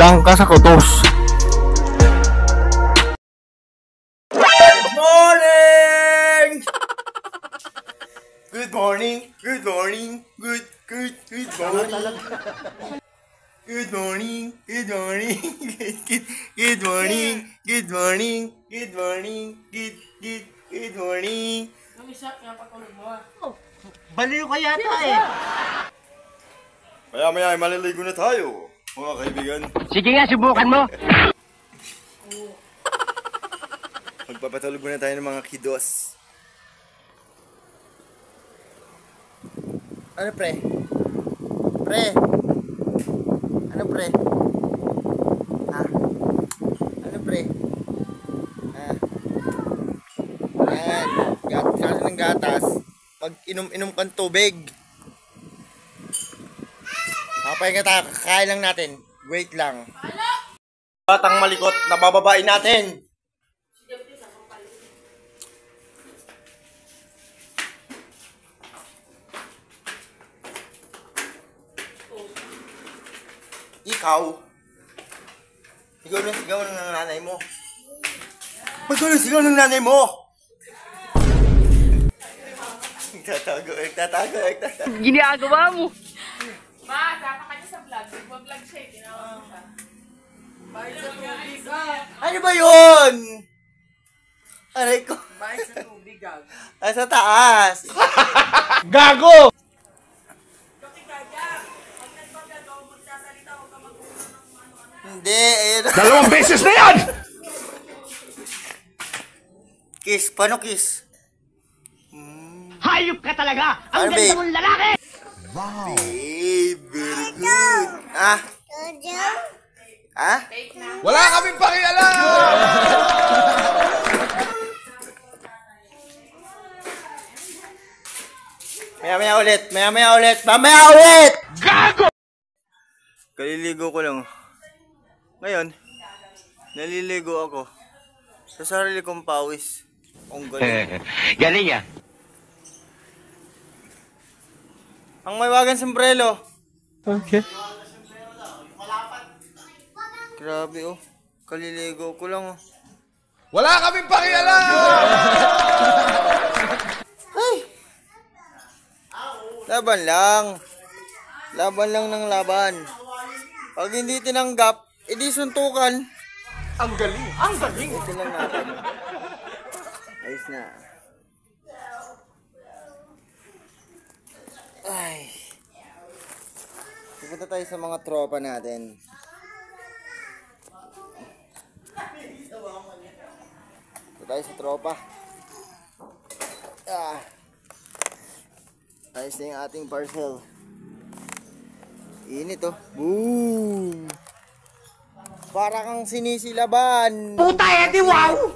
kulang ka sa kutos. Good morning! Good morning! Good morning! Good morning! Good morning! Good morning! Good morning! Good morning! Good morning! Good morning! Baliw ka yata eh. Maya-maya ay maliligo na tayo, mga kaibigan. Sige nga, subukan mo. Magpapatulog muna tayo ng mga kidos. Ano pre? Pre? Ano pre? Ha? Ano pre? Ha? Ayan. Gatas ng gatas. Pag inom-inom kang tubig. Papahinga tayo. Kakain lang natin. Wait lang. Batang malikot na bababain natin. Ikaw, sigaw ng sigaw ng nanay mo. Sigaw ng sigaw ng nanay mo. Tatago. Ginagawa mo. Ma, sama ka niya sa vlog. Nagpa-vlog siya, tinawag mo siya. Bayad sa tubig, Ano ba yun? Aray ko. Bayad sa tubig, gag. Sa taas. Gago! Hindi, ayun. 2 beses na yan! Kiss, paano kiss? Hayop ka talaga! Ang Ano, ganda babe? mong lalaki! Babe, very good. Ah? Ah? Wala kaming pakialam! Maya-maya ulit, mamaya ulit! Gago! Kaliligo ko lang. Ngayon, naliligo ako sa sarili kong pawis. Ang galing. Galing ah. Ang may wagang sombrero. Okay. Grabe oh. Kaliligo ko lang oh. Wala kaming pakialam! Ay! Laban lang. Laban lang ng laban. Pag hindi tinanggap, edi suntukan. Ang galing! Ang galing! Ito lang natin. Ayos na. Ay. Pupunta tayo sa mga tropa natin. Punta tayo sa tropa. Ah. Ayos na yung ating parcel. Init oh. Boom! Para kang sinisilaban. Puta edi wow!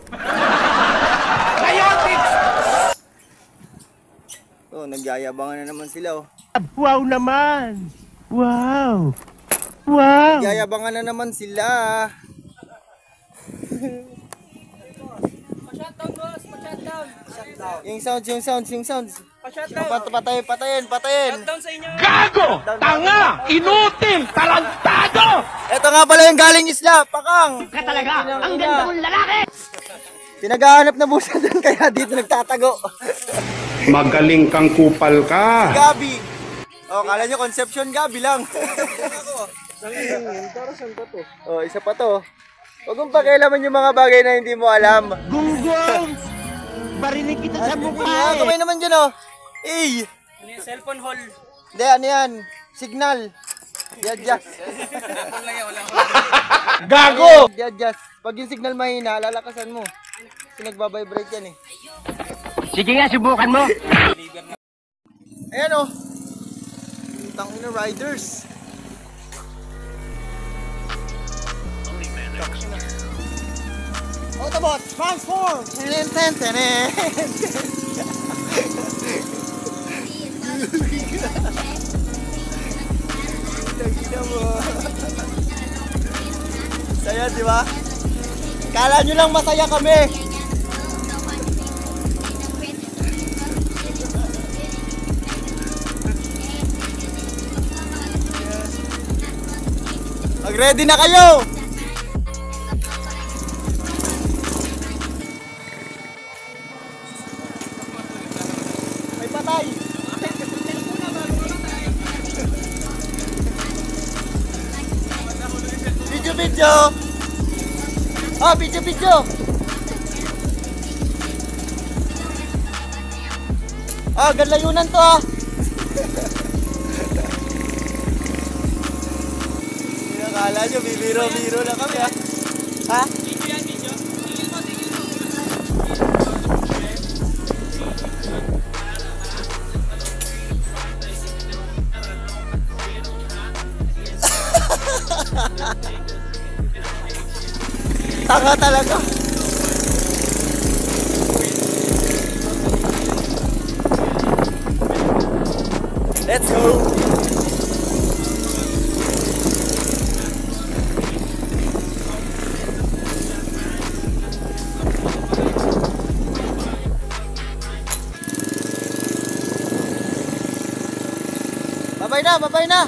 Oh, nagyayabangan na naman sila oh. Wow naman! Wow! Wow! Nagyayabangan na naman sila. Pa-shutdown, boss! Pa-shutdown! Yung sounds. Patayin. Shutdown sa inyo! Gago! Tanga! Inutil! Talantado! Ito nga pala yung galing isla, pakang. Ka talaga! Ang ganda mong lalaki! Pinaghahanap na busa doon kaya dito nagtatago. Magaling kang kupal ka. Gabi. Oh, kala nyo Conception Gabi lang. Oh, isa pa to. Huwag mong pakialaman yung mga bagay na hindi mo alam. Gunggong! Barinig kita sa mukha eh! Kamay naman dyan oh. Eh. Ano yung cellphone hall? Hindi, ano yan? Signal. Adjust. Cellphone lang yan, wala ko. Gago! Adjust. Pag yung signal mahina, lalakasan mo. Kasi nagbabibrate yan eh. Sige nga, subukan mo! Ayan oh. Tangina riders. Autobot, transform! Tenen. Tangina mo. Saya, di ba? Kala nyo lang masaya kami. Mag-ready na kayo! May patay! Video! Oh, video! Ah, ganlayunan to ah! Akala nyo, bibiro-biro lang kami ha? Ha? Tanga talaga. Let's go. Babay na.